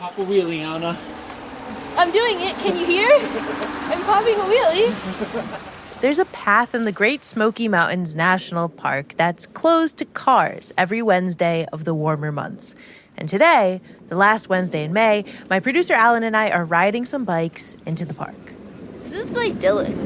Pop a wheelie, Anna. I'm doing it. Can you hear? I'm popping a wheelie. There's a path in the Great Smoky Mountains National Park that's closed to cars every Wednesday of the warmer months. And today, the last Wednesday in May, my producer Alan and I are riding some bikes into the park. This is idyllic.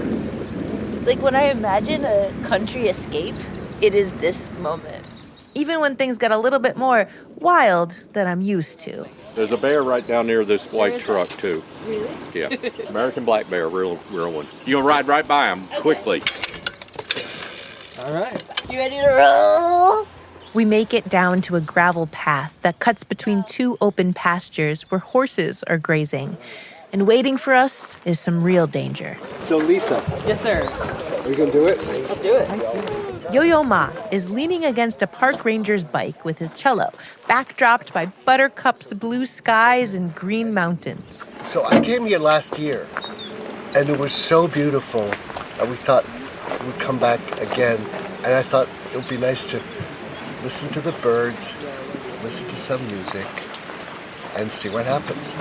Like when I imagine a country escape, it is this moment. Even when things get a little bit more wild than I'm used to. There's a bear right down near this white truck, too. Really? Yeah. American black bear, real one. You'll ride right by him quickly. All right. You ready to roll? We make it down to a gravel path that cuts between two open pastures where horses are grazing. And waiting for us is some real danger. So, Lisa. Yes, sir. Are you going to do it? Let's do it. Yo-Yo Ma is leaning against a park ranger's bike with his cello, backdropped by buttercups, blue skies, and green mountains. So I came here last year, and it was so beautiful that we thought we'd come back again. And I thought it would be nice to listen to the birds, listen to some music, and see what happens.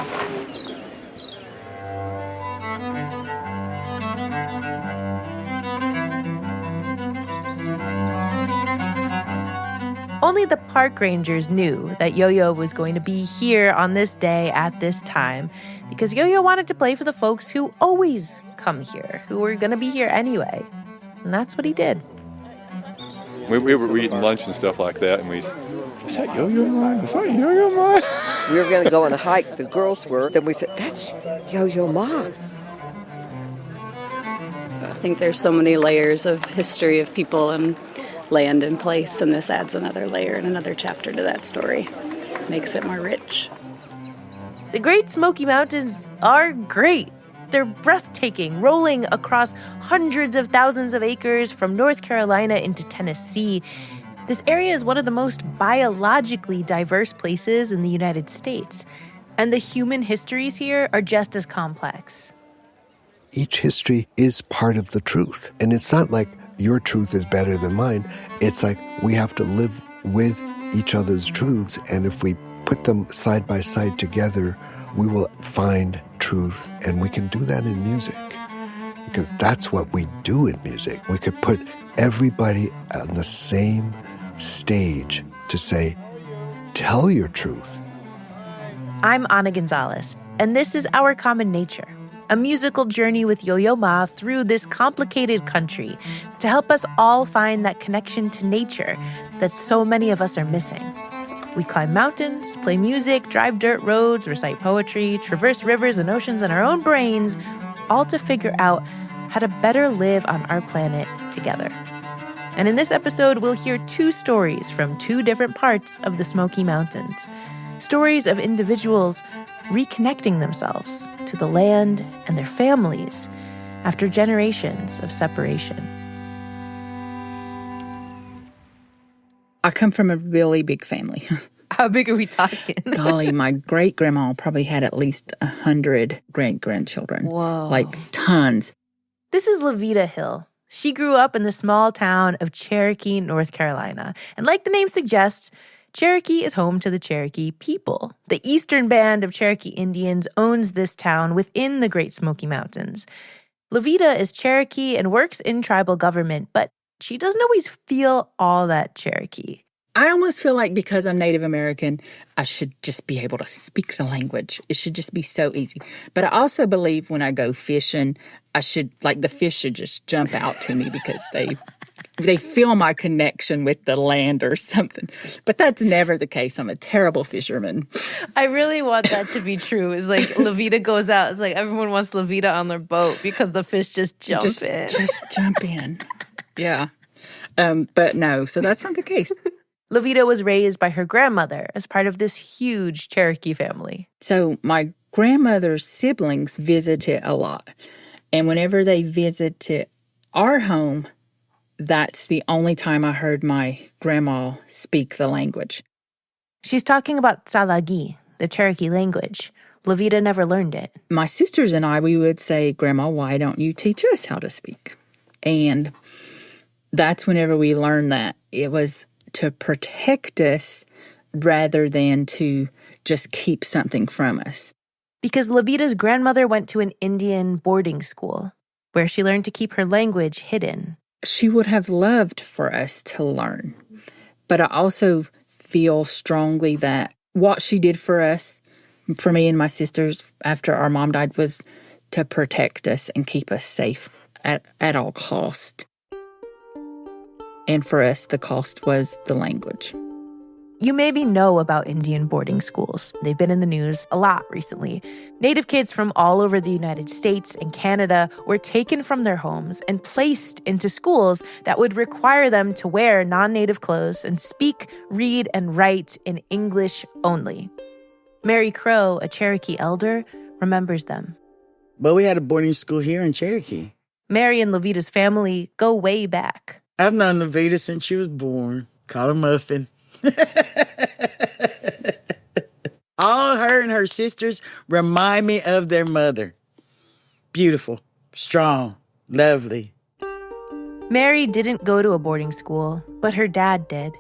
Only the park rangers knew that Yo-Yo was going to be here on this day at this time because Yo-Yo wanted to play for the folks who always come here, who were going to be here anyway. And that's what he did. We were eating lunch and stuff like that, and is that Yo-Yo Ma? Is that Yo-Yo Ma? We were going to go on a hike, the girls were. Then we said, that's Yo-Yo Ma. I think there's so many layers of history of people and land and place, and this adds another layer and another chapter to that story. Makes it more rich. The Great Smoky Mountains are great. They're breathtaking, rolling across hundreds of thousands of acres from North Carolina into Tennessee. This area is one of the most biologically diverse places in the United States. And the human histories here are just as complex. Each history is part of the truth. And it's not like your truth is better than mine. It's like we have to live with each other's truths. And if we put them side by side together, we will find truth. And we can do that in music because that's what we do in music. We could put everybody on the same stage to say, tell your truth. I'm Ana Gonzalez, and this is Our Common Nature, a musical journey with Yo-Yo Ma through this complicated country to help us all find that connection to nature that so many of us are missing. We climb mountains, play music, drive dirt roads, recite poetry, traverse rivers and oceans in our own brains, all to figure out how to better live on our planet together. And in this episode, we'll hear two stories from two different parts of the Smoky Mountains. Stories of individuals reconnecting themselves to the land and their families after generations of separation. I come from a really big family. How big are we talking? Golly, my great-grandma probably had at least 100 great-grandchildren. Whoa. Like tons. This is Lavita Hill. She grew up in the small town of Cherokee, North Carolina. And like the name suggests, Cherokee is home to the Cherokee people. The Eastern Band of Cherokee Indians owns this town within the Great Smoky Mountains. Lavita is Cherokee and works in tribal government, but she doesn't always feel all that Cherokee. I almost feel like because I'm Native American, I should just be able to speak the language. It should just be so easy. But I also believe when I go fishing, the fish should just jump out to me because they feel my connection with the land or something. But that's never the case. I'm a terrible fisherman. I really want that to be true. It's like Lavita goes out. It's like everyone wants Lavita on their boat because the fish just jump in. Just jump in. Yeah. But no, so that's not the case. Lavita was raised by her grandmother as part of this huge Cherokee family. So my grandmother's siblings visited a lot. And whenever they visited our home, that's the only time I heard my grandma speak the language. She's talking about Tsalagi, the Cherokee language. Lavita never learned it. My sisters and I, we would say, Grandma, why don't you teach us how to speak? And that's whenever we learned that. It was to protect us rather than to just keep something from us. Because Lavita's grandmother went to an Indian boarding school where she learned to keep her language hidden. She would have loved for us to learn. But I also feel strongly that what she did for us, for me and my sisters after our mom died, was to protect us and keep us safe at all cost. And for us, the cost was the language. You maybe know about Indian boarding schools. They've been in the news a lot recently. Native kids from all over the United States and Canada were taken from their homes and placed into schools that would require them to wear non-native clothes and speak, read, and write in English only. Mary Crowe, a Cherokee elder, remembers them. But we had a boarding school here in Cherokee. Mary and Lavita's family go way back. I've known Lavita since she was born. Call her Muffin. All her and her sisters remind me of their mother. Beautiful, strong, lovely. Mary didn't go to a boarding school, but her dad did.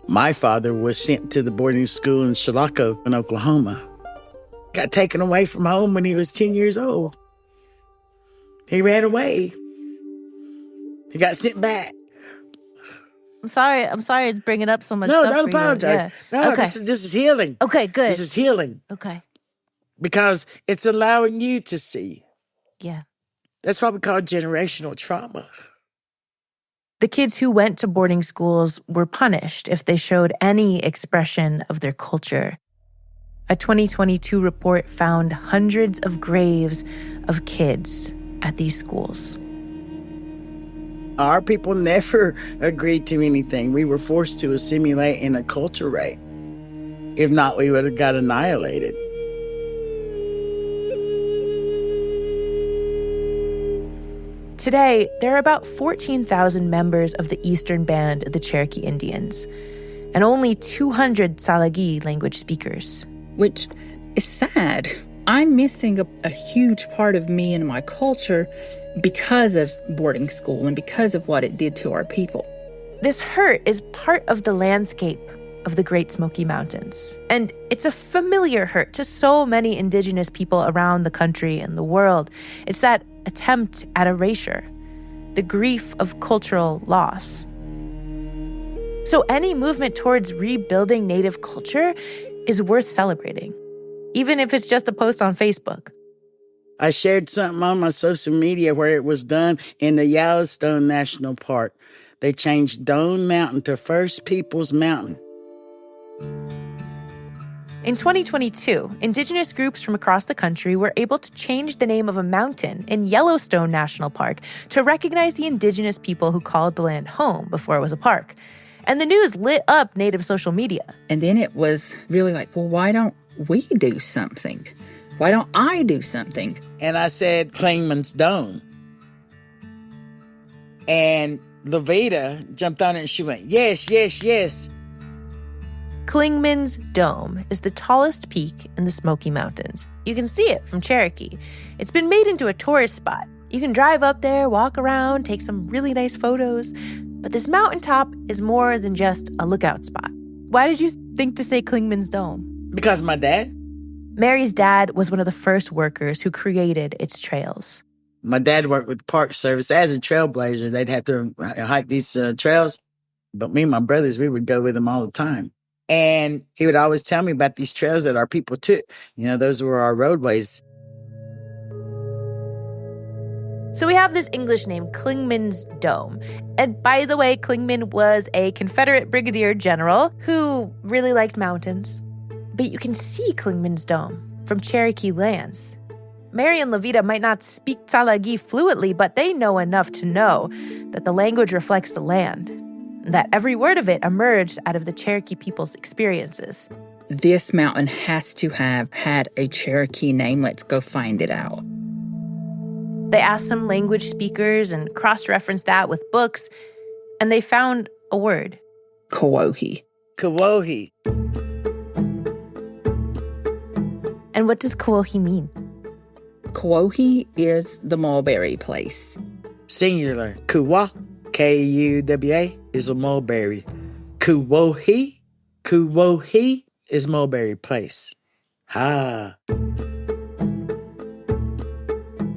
My father was sent to the boarding school in Chilocco in Oklahoma. Got taken away from home when he was 10 years old. He ran away. He got sent back. I'm sorry it's bringing up so much No, stuff don't for apologize. You. No, okay. this is healing. Okay, good. This is healing. Okay. Because it's allowing you to see. Yeah. That's what we call generational trauma. The kids who went to boarding schools were punished if they showed any expression of their culture. A 2022 report found hundreds of graves of kids at these schools. Our people never agreed to anything. We were forced to assimilate and acculturate. If not, we would have got annihilated. Today, there are about 14,000 members of the Eastern Band of the Cherokee Indians, and only 200 Tsalagi language speakers. Which is sad. I'm missing a huge part of me and my culture because of boarding school and because of what it did to our people. This hurt is part of the landscape of the Great Smoky Mountains. And it's a familiar hurt to so many indigenous people around the country and the world. It's that attempt at erasure, the grief of cultural loss. So any movement towards rebuilding Native culture is worth celebrating, even if it's just a post on Facebook. I shared something on my social media where it was done in the Yellowstone National Park. They changed Doan Mountain to First Peoples Mountain. In 2022, indigenous groups from across the country were able to change the name of a mountain in Yellowstone National Park to recognize the indigenous people who called the land home before it was a park. And the news lit up Native social media. And then it was really like, well, why don't we do something? Why don't I do something? And I said, Clingman's Dome. And Lavita jumped on it and she went, yes, yes, yes. Clingman's Dome is the tallest peak in the Smoky Mountains. You can see it from Cherokee. It's been made into a tourist spot. You can drive up there, walk around, take some really nice photos. But this mountaintop is more than just a lookout spot. Why did you think to say Clingman's Dome? Because my dad. Mary's dad was one of the first workers who created its trails. My dad worked with the Park Service as a trailblazer. They'd have to hike these trails. But me and my brothers, we would go with them all the time. And he would always tell me about these trails that our people took. You know, those were our roadways. So we have this English name, Clingman's Dome. And by the way, Clingman was a Confederate brigadier general who really liked mountains. But you can see Clingman's Dome from Cherokee lands. Mary and Lavita might not speak Tsalagi fluently, but they know enough to know that the language reflects the land, and that every word of it emerged out of the Cherokee people's experiences. This mountain has to have had a Cherokee name. Let's go find it out. They asked some language speakers and cross-referenced that with books, and they found a word. Kawohi. Kawohi. And what does Kawohi mean? Kawohi is the mulberry place. Singular. Kuwa, K-U-W-A, is a mulberry. Kawohi Kuwohi is Mulberry Place. Ha.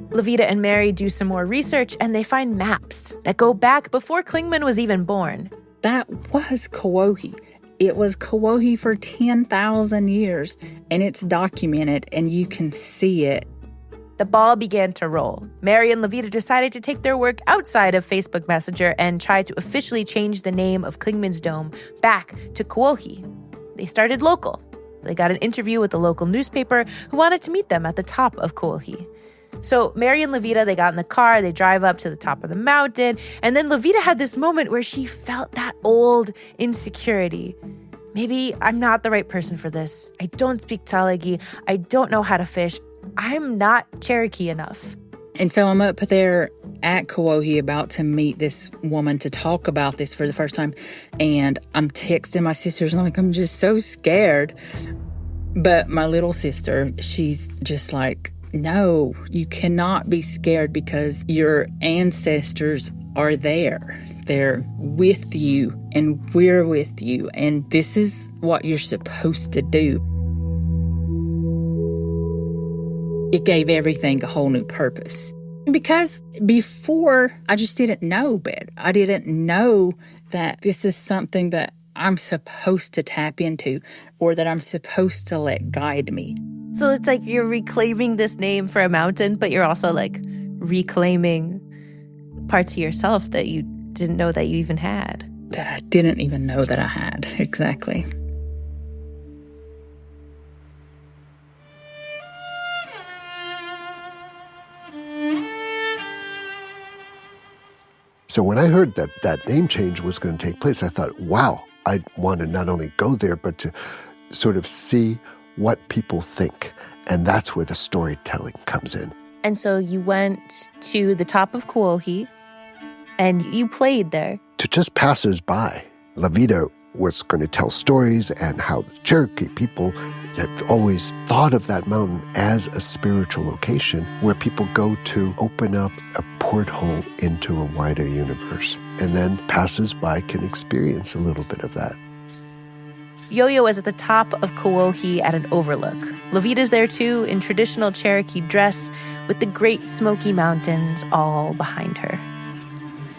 Lavita and Mary do some more research, and they find maps that go back before Klingman was even born. That was Kuwohi. It was Kuwohi for 10,000 years, and it's documented, and you can see it. The ball began to roll. Mary and Lavita decided to take their work outside of Facebook Messenger and try to officially change the name of Klingman's Dome back to Kuwohi. They started local. They got an interview with the local newspaper who wanted to meet them at the top of Kuwohi. So Mary and Lavita, they got in the car, they drive up to the top of the mountain, and then Lavita had this moment where she felt that old insecurity. Maybe I'm not the right person for this. I don't speak Talagi. I don't know how to fish. I'm not Cherokee enough. And so I'm up there at Kuwohi about to meet this woman to talk about this for the first time. And I'm texting my sisters, and I'm just so scared. But my little sister, she's just like, no, you cannot be scared because your ancestors are there. They're with you, and we're with you. And this is what you're supposed to do. It gave everything a whole new purpose. Because before, I just didn't know better. I didn't know that this is something that I'm supposed to tap into or that I'm supposed to let guide me. So it's like you're reclaiming this name for a mountain, but you're also like reclaiming parts of yourself that you didn't know that you even had. That I didn't even know that I had. Exactly. So when I heard that that name change was going to take place, I thought, wow, I want to not only go there, but to sort of see what people think. And that's where the storytelling comes in. And so you went to the top of Kuwohi, and you played there. To just passers-by, Lavita was going to tell stories and how the Cherokee people have always thought of that mountain as a spiritual location where people go to open up a porthole into a wider universe. And then passers-by can experience a little bit of that. Yo-Yo is at the top of Kuwohi at an overlook. Lavita's there too, in traditional Cherokee dress, with the great Smoky Mountains all behind her.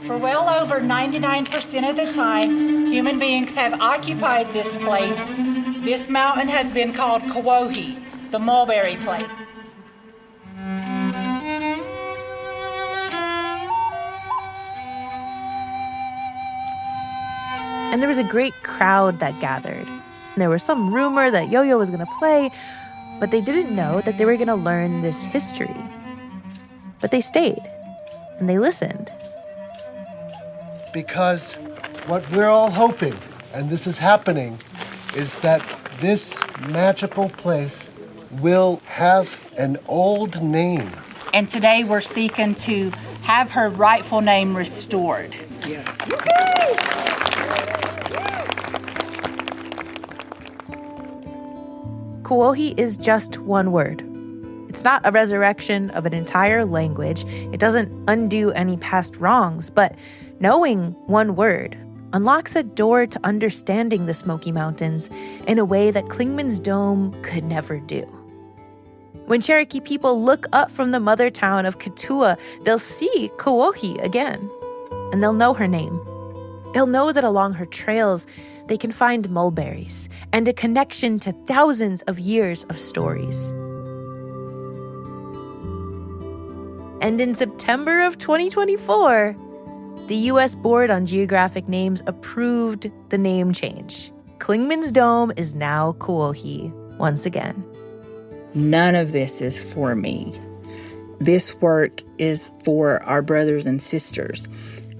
For well over 99% of the time, human beings have occupied this place. This mountain has been called Kuwohi, the mulberry place. And there was a great crowd that gathered. And there was some rumor that Yo-Yo was going to play, but they didn't know that they were going to learn this history. But they stayed, and they listened. Because what we're all hoping, and this is happening, is that this magical place will have an old name. And today we're seeking to have her rightful name restored. Yes. Kuwohi is just one word. It's not a resurrection of an entire language. It doesn't undo any past wrongs, but knowing one word unlocks a door to understanding the Smoky Mountains in a way that Klingman's Dome could never do. When Cherokee people look up from the mother town of Katua, they'll see Kuwohi again, and they'll know her name. They'll know that along her trails, they can find mulberries and a connection to thousands of years of stories. And in September of 2024, the U.S. Board on Geographic Names approved the name change. Klingman's Dome is now Kuwohi once again. None of this is for me. This work is for our brothers and sisters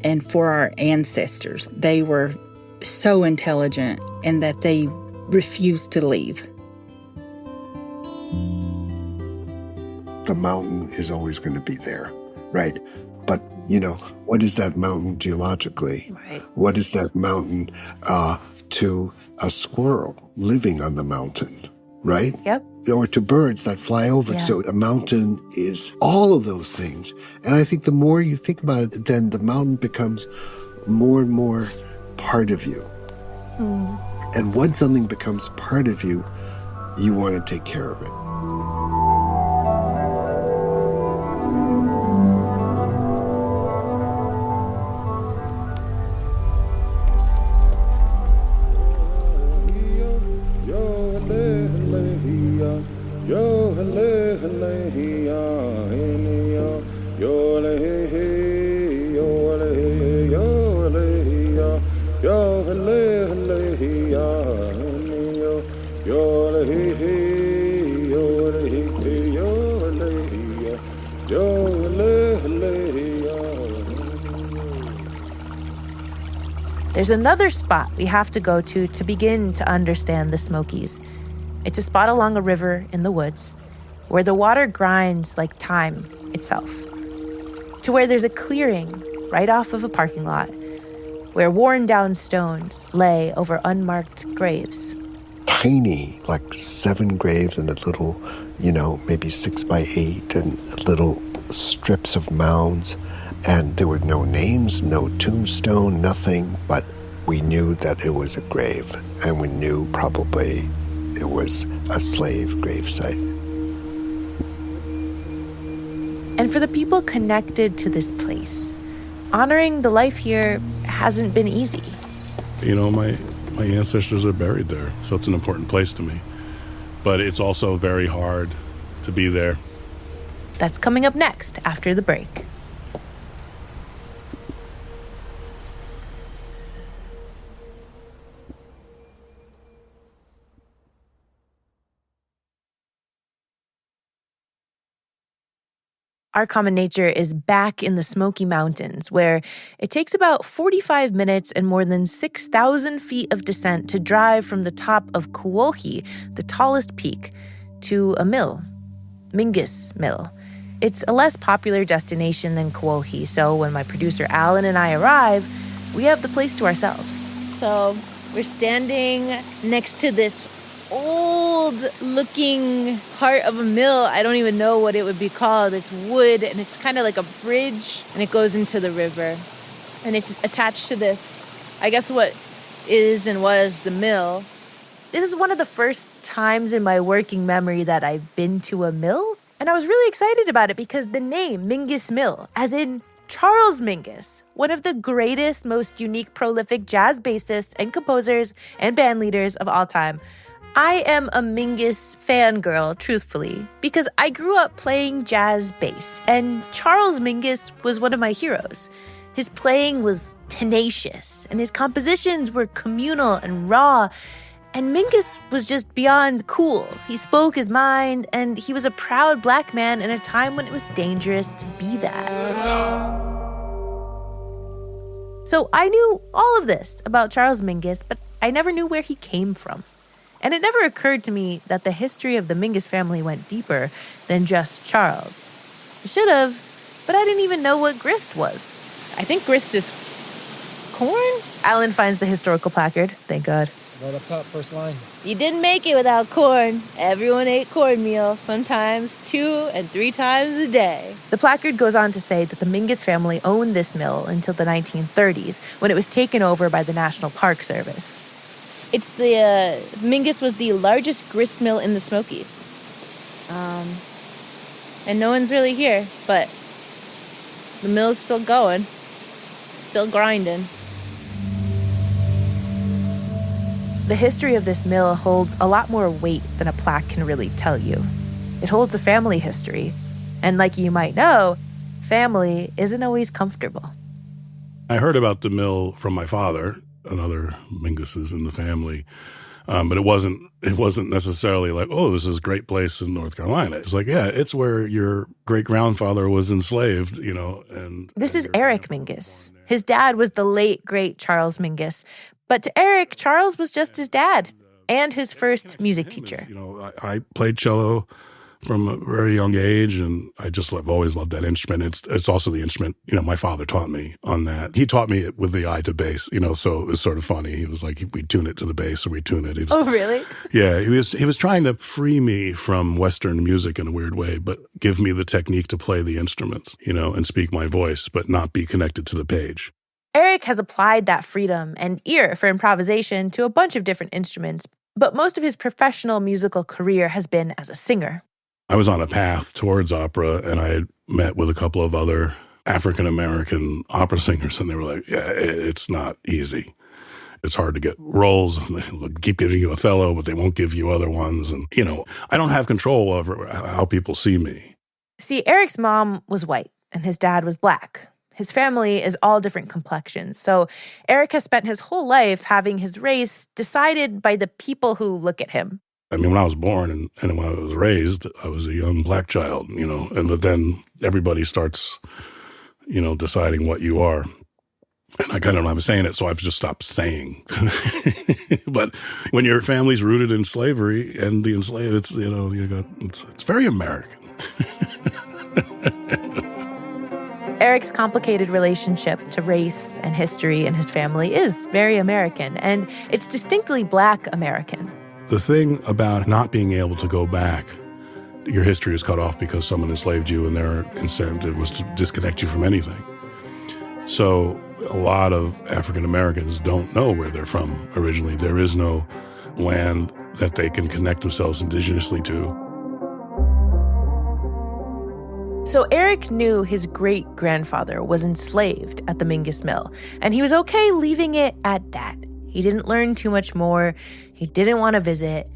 and for our ancestors. They were so intelligent and that they refused to leave. The mountain is always going to be there, right? But, you know, what is that mountain geologically? Right. What is that mountain to a squirrel living on the mountain, right? Yep. Or to birds that fly over. Yeah. So a mountain is all of those things. And I think the more you think about it, then the mountain becomes more and more part of you. And once something becomes part of you, you want to take care of it. There's another spot we have to go to begin to understand the Smokies. It's a spot along a river in the woods where the water grinds like time itself, to where there's a clearing right off of a parking lot where worn-down stones lay over unmarked graves. Tiny, like 7 graves and a little, maybe 6 by 8 and little strips of mounds. And there were no names, no tombstone, nothing, but we knew that it was a grave, and we knew probably it was a slave gravesite. And for the people connected to this place, honoring the life here hasn't been easy. My ancestors are buried there, so it's an important place to me. But it's also very hard to be there. That's coming up next after the break. Our Common Nature is back in the Smoky Mountains, where it takes about 45 minutes and more than 6,000 feet of descent to drive from the top of Crowe, the tallest peak, to a mill, Mingus Mill. It's a less popular destination than Crowe, so when my producer Alan and I arrive, we have the place to ourselves. So we're standing next to this old-looking part of a mill. I don't even know what it would be called. It's wood, and it's kind of like a bridge, and it goes into the river. And it's attached to this, I guess what is and was the mill. This is one of the first times in my working memory that I've been to a mill, and I was really excited about it because the name, Mingus Mill, as in Charles Mingus, one of the greatest, most unique, prolific jazz bassists and composers and band leaders of all time. I am a Mingus fangirl, truthfully, because I grew up playing jazz bass, and Charles Mingus was one of my heroes. His playing was tenacious, and his compositions were communal and raw, and Mingus was just beyond cool. He spoke his mind, and he was a proud Black man in a time when it was dangerous to be that. So I knew all of this about Charles Mingus, but I never knew where he came from. And it never occurred to me that the history of the Mingus family went deeper than just Charles. I should have, but I didn't even know what grist was. I think grist is corn? Alan finds the historical placard, thank God. Right up top, first line. You didn't make it without corn. Everyone ate cornmeal, sometimes 2 and 3 times a day. The placard goes on to say that the Mingus family owned this mill until the 1930s, when it was taken over by the National Park Service. It's Mingus was the largest grist mill in the Smokies. And no one's really here, but the mill's still going, still grinding. The history of this mill holds a lot more weight than a plaque can really tell you. It holds a family history, and like you might know, family isn't always comfortable. I heard about the mill from my father and other Minguses in the family. But it wasn't necessarily like, oh, this is a great place in North Carolina. It's like, yeah, it's where your great-grandfather was enslaved, and this is Eric Mingus. His dad was the late, great Charles Mingus. But to Eric, Charles was just his dad and his first music teacher. I played cello from a very young age, and I've always loved that instrument. It's also the instrument, my father taught me on that. He taught me it with the eye to bass, so it was sort of funny. He was like, we'd tune it to the bass or we'd tune it. Oh, really? Yeah, he was trying to free me from Western music in a weird way, but give me the technique to play the instruments, and speak my voice, but not be connected to the page. Eric has applied that freedom and ear for improvisation to a bunch of different instruments, but most of his professional musical career has been as a singer. I was on a path towards opera, and I had met with a couple of other African-American opera singers, and they were like, yeah, it's not easy. It's hard to get roles. They keep giving you Othello, but they won't give you other ones. And, I don't have control over how people see me. See, Eric's mom was white, and his dad was black. His family is all different complexions. So Eric has spent his whole life having his race decided by the people who look at him. I mean, when I was born and when I was raised, I was a young black child, but then everybody starts, deciding what you are. And I kind of I'm saying it, so I've just stopped saying. But when your family's rooted in slavery and the enslaved, it's very American. Eric's complicated relationship to race and history and his family is very American, and it's distinctly Black American. The thing about not being able to go back, your history is cut off because someone enslaved you and their incentive was to disconnect you from anything. So a lot of African Americans don't know where they're from originally. There is no land that they can connect themselves indigenously to. So Eric knew his great-grandfather was enslaved at the Mingus Mill, and he was okay leaving it at that. He didn't learn too much more. He didn't want to visit.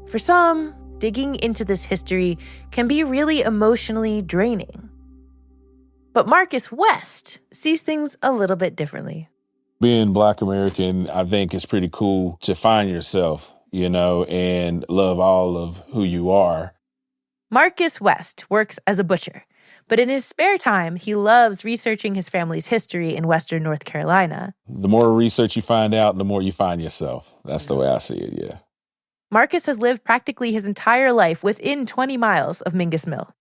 For some, digging into this history can be really emotionally draining. But Marcus West sees things a little bit differently. Being Black American, I think it's pretty cool to find yourself, and love all of who you are. Marcus West works as a butcher, but in his spare time, he loves researching his family's history in Western North Carolina. The more research you find out, the more you find yourself. That's the way I see it, yeah. Marcus has lived practically his entire life within 20 miles of Mingus Mill.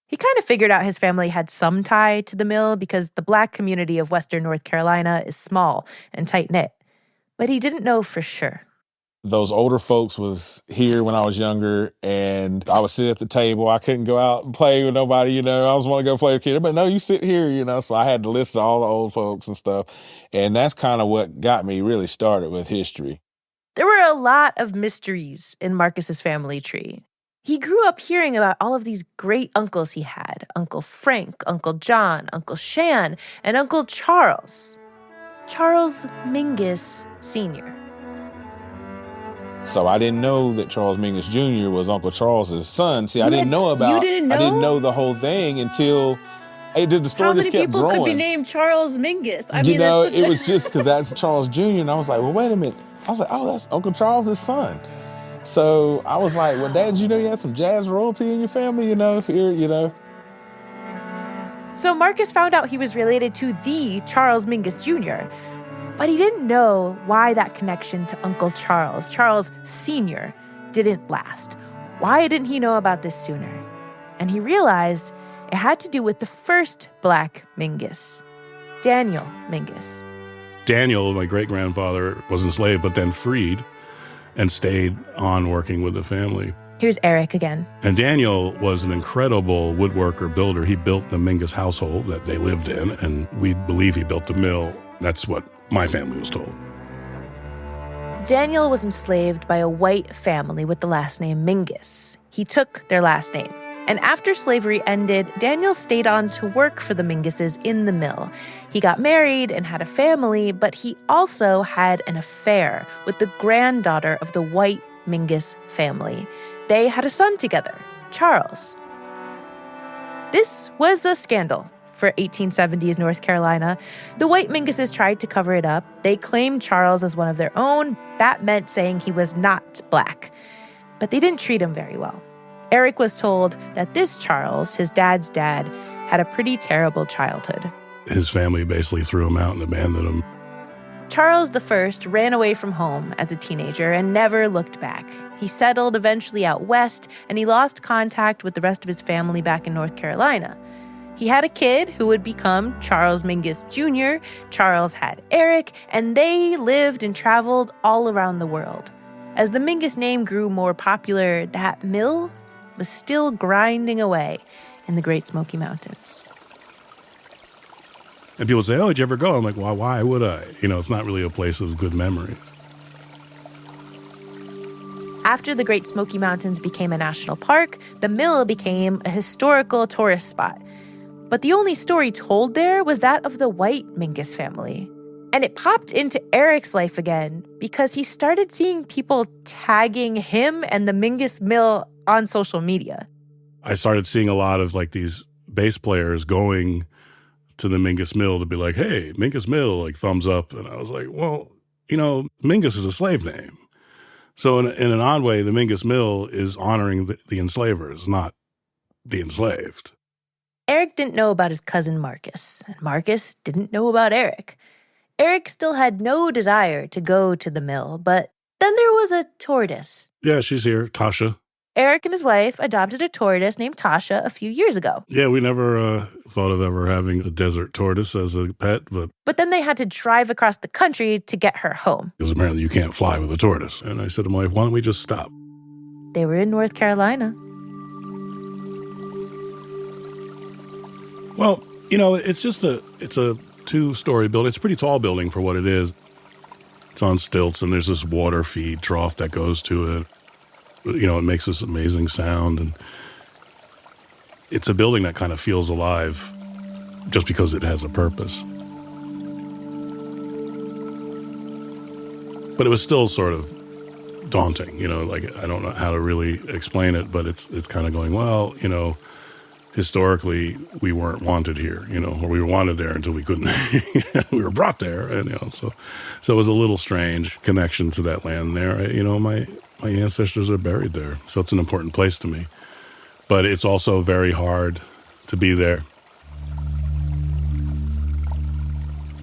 He kind of figured out his family had some tie to the mill because the Black community of Western North Carolina is small and tight-knit. But he didn't know for sure. Those older folks was here when I was younger, and I would sit at the table. I couldn't go out and play with nobody, I was want to go play with kids. But no, you sit here, So I had to listen to all the old folks and stuff. And that's kind of what got me really started with history. There were a lot of mysteries in Marcus's family tree. He grew up hearing about all of these great uncles he had. Uncle Frank, Uncle John, Uncle Shan, and Uncle Charles. Charles Mingus Sr. So I didn't know that Charles Mingus Jr. was Uncle Charles's son. See, I didn't know You didn't know? I didn't know the whole thing until the story just kept growing. How many people could be named Charles Mingus? It was just because that's Charles Jr. And I was like, well, wait a minute. I was like, oh, that's Uncle Charles's son. So I was like, well, Dad, you had some jazz royalty in your family, here. So Marcus found out he was related to the Charles Mingus Jr., but he didn't know why that connection to Uncle Charles, Charles Sr., didn't last. Why didn't he know about this sooner? And he realized it had to do with the first Black Mingus, Daniel Mingus. Daniel, my great-grandfather, was enslaved but then freed and stayed on working with the family. Here's Eric again. And Daniel was an incredible woodworker, builder. He built the Mingus household that they lived in, and we believe he built the mill. That's what my family was told. Daniel was enslaved by a white family with the last name Mingus. He took their last name. And after slavery ended, Daniel stayed on to work for the Minguses in the mill. He got married and had a family, but he also had an affair with the granddaughter of the white Mingus family. They had a son together, Charles. This was a scandal for 1870s North Carolina. The white Minguses tried to cover it up. They claimed Charles as one of their own. That meant saying he was not Black. But they didn't treat him very well. Eric was told that this Charles, his dad's dad, had a pretty terrible childhood. His family basically threw him out and abandoned him. Charles I ran away from home as a teenager and never looked back. He settled eventually out west, and he lost contact with the rest of his family back in North Carolina. He had a kid who would become Charles Mingus Jr. Charles had Eric, and they lived and traveled all around the world. As the Mingus name grew more popular, that mill was still grinding away in the Great Smoky Mountains. And people would say, oh, did you ever go? I'm like, well, why would I? It's not really a place of good memories. After the Great Smoky Mountains became a national park, the mill became a historical tourist spot. But the only story told there was that of the white Mingus family. And it popped into Eric's life again because he started seeing people tagging him and the Mingus mill on social media. I started seeing a lot of these bass players going to the Mingus mill to be like, hey, Mingus mill, thumbs up. And I was like, well, Mingus is a slave name. So in an odd way, the Mingus mill is honoring the enslavers, not the enslaved. Eric didn't know about his cousin Marcus, and Marcus didn't know about Eric. Eric still had no desire to go to the mill, but then there was a tortoise. Yeah, she's here, Tasha. Eric and his wife adopted a tortoise named Tasha a few years ago. Yeah, we never thought of ever having a desert tortoise as a pet, But then they had to drive across the country to get her home. because apparently you can't fly with a tortoise. And I said to my wife, why don't we just stop? They were in North Carolina. Well, it's a two-story building. It's a pretty tall building for what it is. It's on stilts, and there's this water feed trough that goes to it. It makes this amazing sound, and it's a building that kind of feels alive just because it has a purpose. But it was still sort of daunting, I don't know how to really explain it, but it's kind of going, well, historically, we weren't wanted here, or we were wanted there until we couldn't. We were brought there, and so it was a little strange connection to that land there. My ancestors are buried there, so it's an important place to me. But it's also very hard to be there.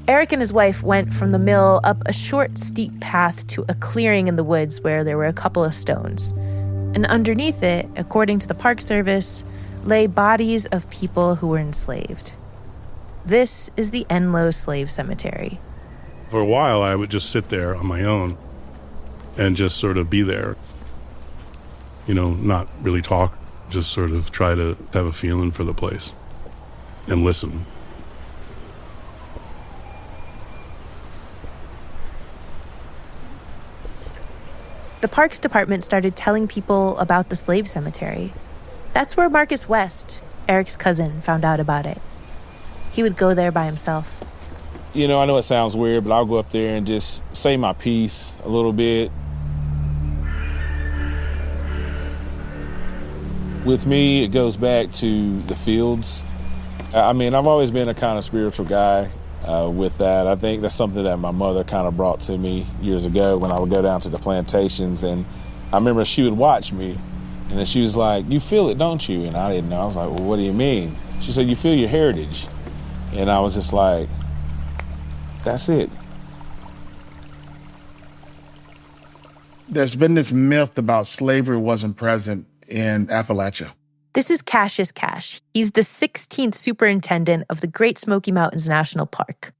Eric and his wife went from the mill up a short, steep path to a clearing in the woods where there were a couple of stones. And underneath it, according to the Park Service, lay bodies of people who were enslaved. This is the Enloe Slave Cemetery. For a while, I would just sit there on my own and just sort of be there, not really talk, just sort of try to have a feeling for the place and listen. The Parks Department started telling people about the slave cemetery. That's where Marcus West, Eric's cousin, found out about it. He would go there by himself. I know it sounds weird, but I'll go up there and just say my piece a little bit. With me, it goes back to the fields. I've always been a kind of spiritual guy with that. I think that's something that my mother kind of brought to me years ago when I would go down to the plantations. And I remember she would watch me, and then she was like, you feel it, don't you? And I didn't know. I was like, well, what do you mean? She said, you feel your heritage. And I was just like, that's it. There's been this myth about slavery wasn't present in Appalachia. This is Cassius Cash. He's the 16th superintendent of the Great Smoky Mountains National Park.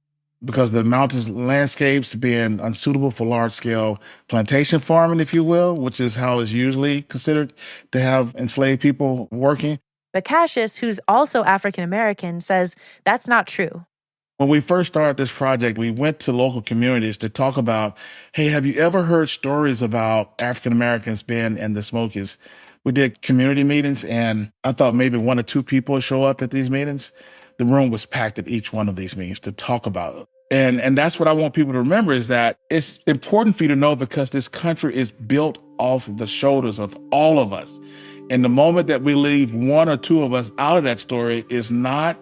Because the mountains landscapes being unsuitable for large-scale plantation farming, if you will, which is how it's usually considered to have enslaved people working. But Cassius, who's also African-American, says that's not true. When we first started this project, we went to local communities to talk about, hey, have you ever heard stories about African-Americans being in the Smokies? We did community meetings, and I thought maybe one or two people would show up at these meetings. The room was packed at each one of these meetings to talk about it. And that's what I want people to remember, is that it's important for you to know, because this country is built off the shoulders of all of us. And the moment that we leave one or two of us out of that story is not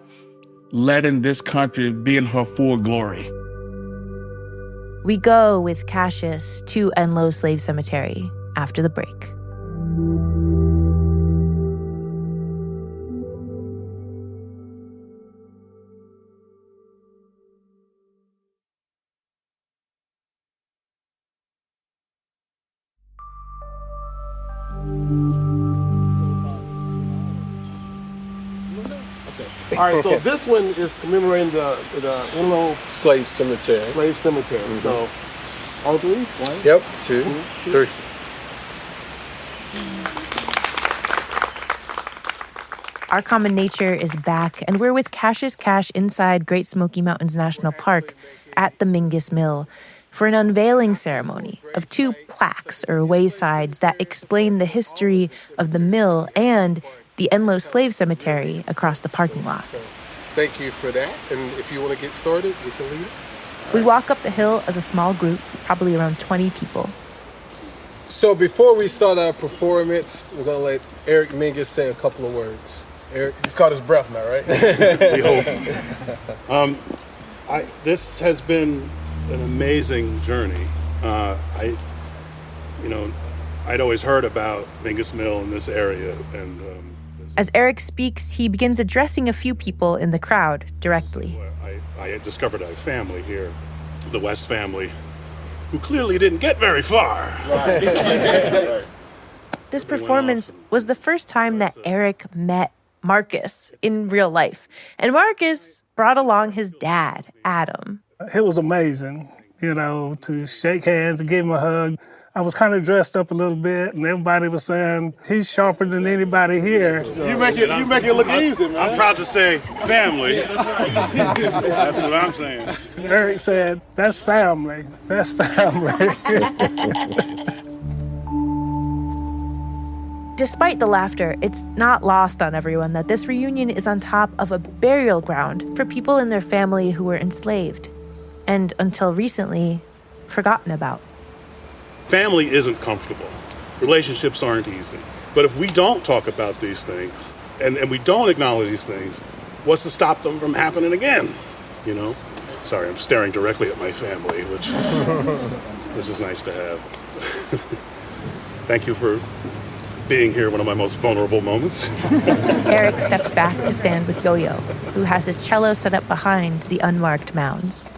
letting this country be in her full glory. We go with Cassius to Enloe Slave Cemetery after the break. All right, so this one is commemorating the Enloe Slave Cemetery. Mm-hmm. So, all three? One? Yep, two, three. Our Common Nature is back, and we're with Cash's Cash inside Great Smoky Mountains National Park at the Mingus Mill for an unveiling ceremony of 2 plaques or waysides that explain the history of the mill and the Enlow Slave Cemetery across the parking lot. So, thank you for that, and if you want to get started, we can leave. We walk up the hill as a small group, probably around 20 people. So before we start our performance, we're going to let Eric Mingus say a couple of words. Eric? He's caught his breath now, right? We hope. This has been an amazing journey. I'd always heard about Mingus Mill in this area. And as Eric speaks, he begins addressing a few people in the crowd directly. I had discovered a family here, the West family, who clearly didn't get very far. Right. This performance was the first time that Eric met Marcus in real life. And Marcus brought along his dad, Adam. It was amazing, to shake hands and give him a hug. I was kind of dressed up a little bit, and everybody was saying, he's sharper than anybody here. You make it look easy, man. I'm proud to say family. That's what I'm saying. Eric said, that's family. That's family. Despite the laughter, it's not lost on everyone that this reunion is on top of a burial ground for people in their family who were enslaved, and until recently, forgotten about. Family isn't comfortable. Relationships aren't easy. But if we don't talk about these things, and we don't acknowledge these things, what's to stop them from happening again? Sorry, I'm staring directly at my family, which is nice to have. Thank you for being here, one of my most vulnerable moments. Eric steps back to stand with Yo-Yo, who has his cello set up behind the unmarked mounds.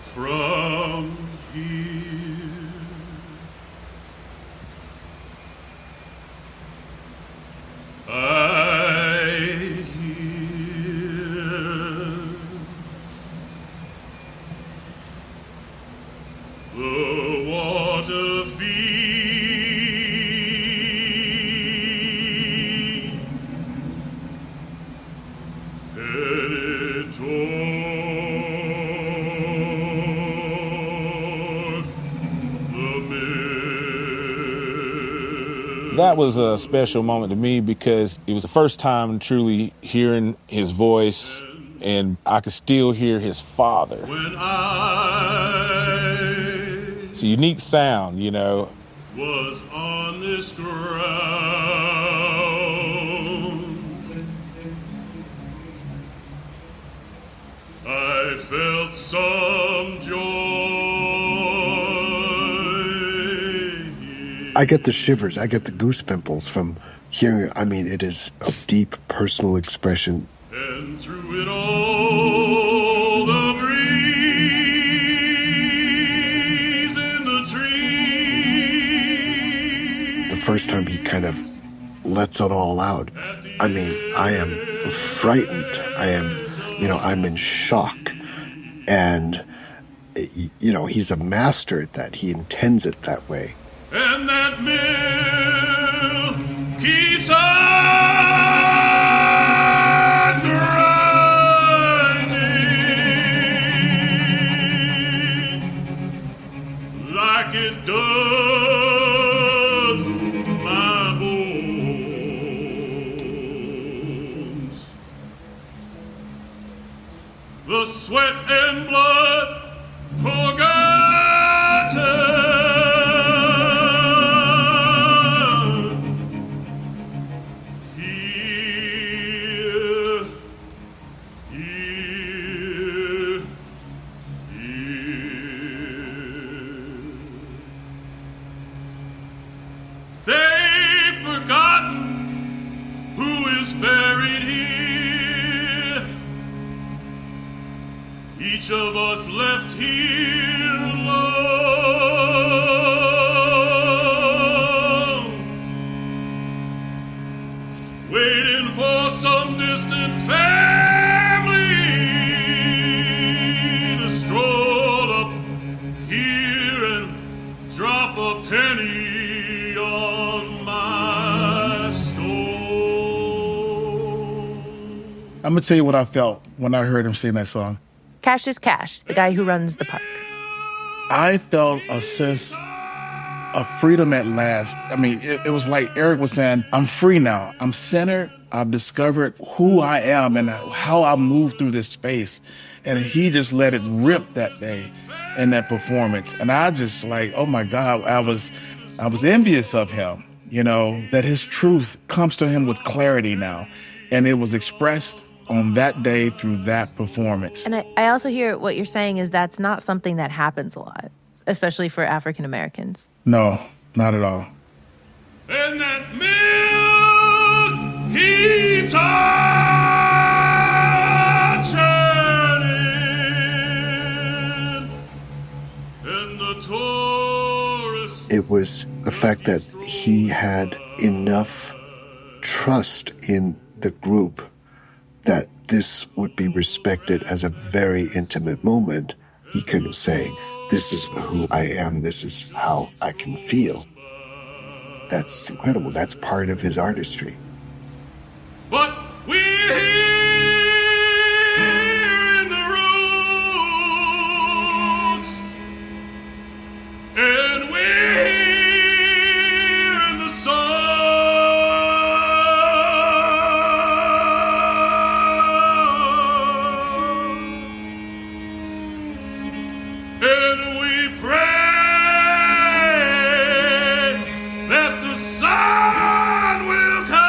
From here, I hear the water feed, headed toward the mill. That was a special moment to me because it was the first time truly hearing his voice, and I could still hear his father. It's a unique sound, Was on this ground, I felt some joy. I get the shivers, I get the goose pimples from hearing. It is a deep personal expression. And through it all, the breeze in the trees. The first time he kind of lets it all out. I am frightened. I'm in shock. And, he's a master at that. He intends it that way. And that mill keeps on grinding like it does my bones. The sweat and blood forgotten. Buried here, each of us left here alone, waiting for some distant family to stroll up here and drop a penny on my stone. I'm going to tell you what I felt when I heard him sing that song. Cash is Cash, the guy who runs the park. I felt a sense of freedom at last. I mean, it was like Eric was saying, I'm free now. I'm centered. I've discovered who I am and how I move through this space. And he just let it rip that day in that performance. And I just like, oh my God, I was envious of him, you know, that his truth comes to him with clarity now. And it was expressed on that day through that performance. And I also hear what you're saying is that's not something that happens a lot, especially for African Americans. No, not at all. And that mill keeps on churning, and the tourists. It was the fact that he had enough trust in the group that this would be respected as a very intimate moment. He could say, this is who I am, this is how I can feel. That's incredible. That's part of his artistry. But we're here in the roots, and we're here in the sun. And we pray that the sun will come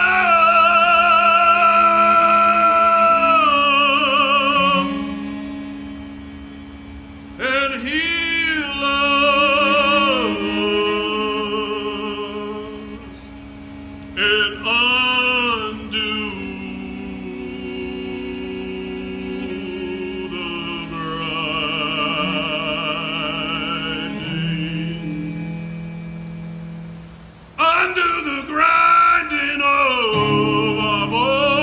and heal us and undo the undo the grinding of our bones.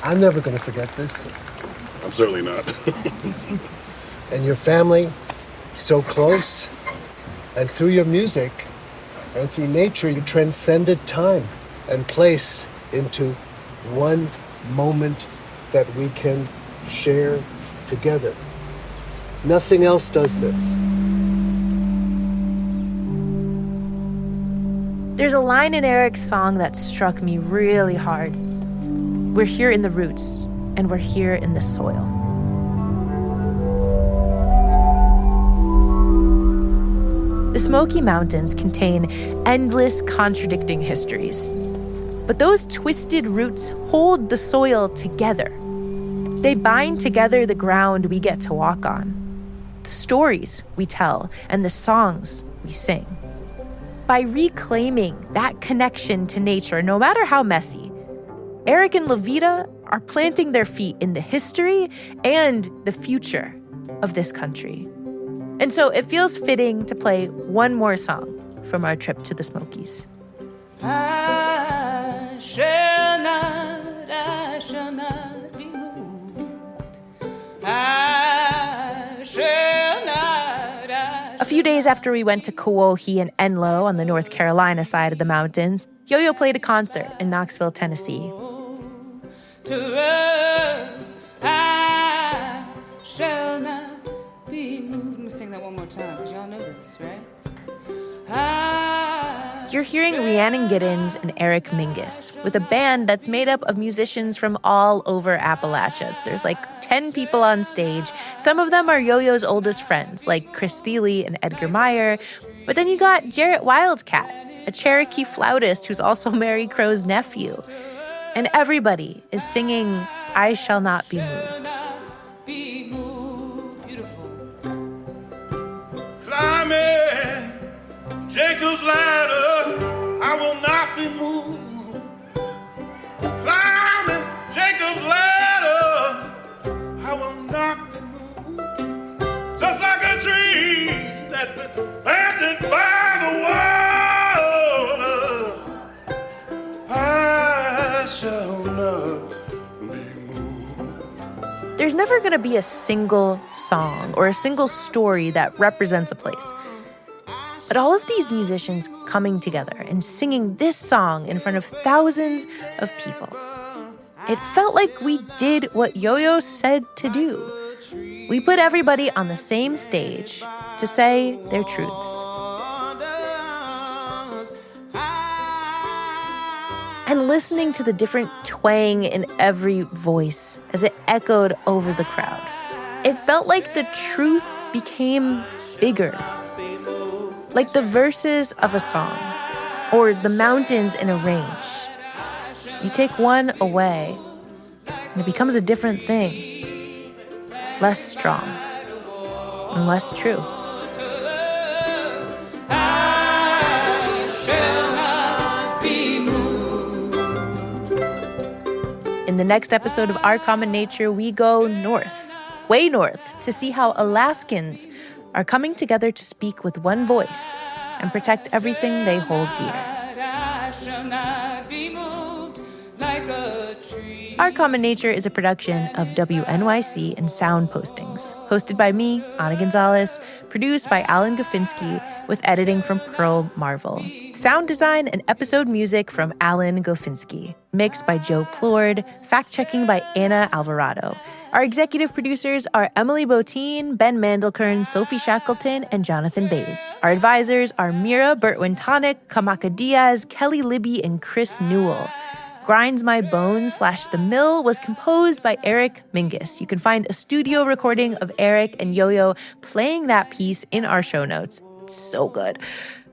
I'm never going to forget this. I'm certainly not. And your family, so close, and through your music and through nature, you transcended time and place into one moment that we can share together. Nothing else does this. There's a line in Eric's song that struck me really hard. We're here in the roots, and we're here in the soil. The Smoky Mountains contain endless contradicting histories. But those twisted roots hold the soil together. They bind together the ground we get to walk on, the stories we tell, and the songs we sing. By reclaiming that connection to nature, no matter how messy, Eric and Lavita are planting their feet in the history and the future of this country. And so it feels fitting to play one more song from our trip to the Smokies. I shall not be moved. I shall not. A few days after we went to Crowe and Enloe on the North Carolina side of the mountains, Yo-Yo played a concert in Knoxville, Tennessee. To run, I shall not be moved. Let me sing that one more time, because y'all know this, right? You're hearing Rhiannon Giddens and Eric Mingus with a band that's made up of musicians from all over Appalachia. There's like 10 people on stage. Some of them are Yo-Yo's oldest friends, like Chris Thiele and Edgar Meyer. But then you got Jarrett Wildcatt, a Cherokee flautist who's also Mary Crowe's nephew. And everybody is singing I Shall Not Be Moved. Climbing Jacob's ladder, I will not be moved. Climbing Jacob's ladder, I will not be moved. Just like a tree that's been planted by the water, I shall not be moved. There's never going to be a single song or a single story that represents a place. But all of these musicians coming together and singing this song in front of thousands of people, it felt like we did what Yo-Yo said to do. We put everybody on the same stage to say their truths. And listening to the different twang in every voice as it echoed over the crowd, it felt like the truth became bigger. Like the verses of a song, or the mountains in a range. You take one away, and it becomes a different thing. Less strong, and less true. In the next episode of Our Common Nature, we go north, way north, to see how Alaskans are coming together to speak with one voice and protect everything they hold dear. Our Common Nature is a production of WNYC and Sound Postings, hosted by me, Ana Gonzalez, produced by Alan Gofinski, with editing from Pearl Marvel. Sound design and episode music from Alan Gofinski, mixed by Joe Plourde, fact-checking by Anna Alvarado. Our executive producers are Emily Botine, Ben Mandelkern, Sophie Shackleton, and Jonathan Bays. Our advisors are Mira Bertwin-Tonic, Kamaka Diaz, Kelly Libby, and Chris Newell. Grinds My Bones / The Mill was composed by Eric Mingus. You can find a studio recording of Eric and Yo-Yo playing that piece in our show notes. It's so good.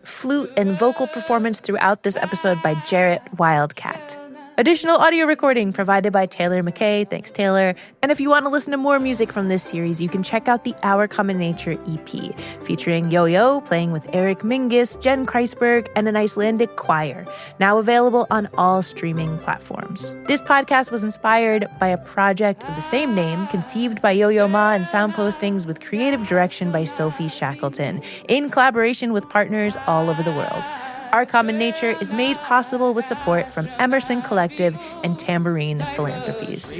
Flute and vocal performance throughout this episode by Jarrett Wildcatt. Additional audio recording provided by Taylor MacKay. Thanks, Taylor. And if you want to listen to more music from this series, you can check out the Our Common Nature EP, featuring Yo-Yo playing with Eric Mingus, Jen Kreisberg, and an Icelandic choir, now available on all streaming platforms. This podcast was inspired by a project of the same name, conceived by Yo-Yo Ma and Sound Postings, with creative direction by Sophie Shackleton, in collaboration with partners all over the world. Our Common Nature is made possible with support from Emerson Collective and Tambourine Philanthropies.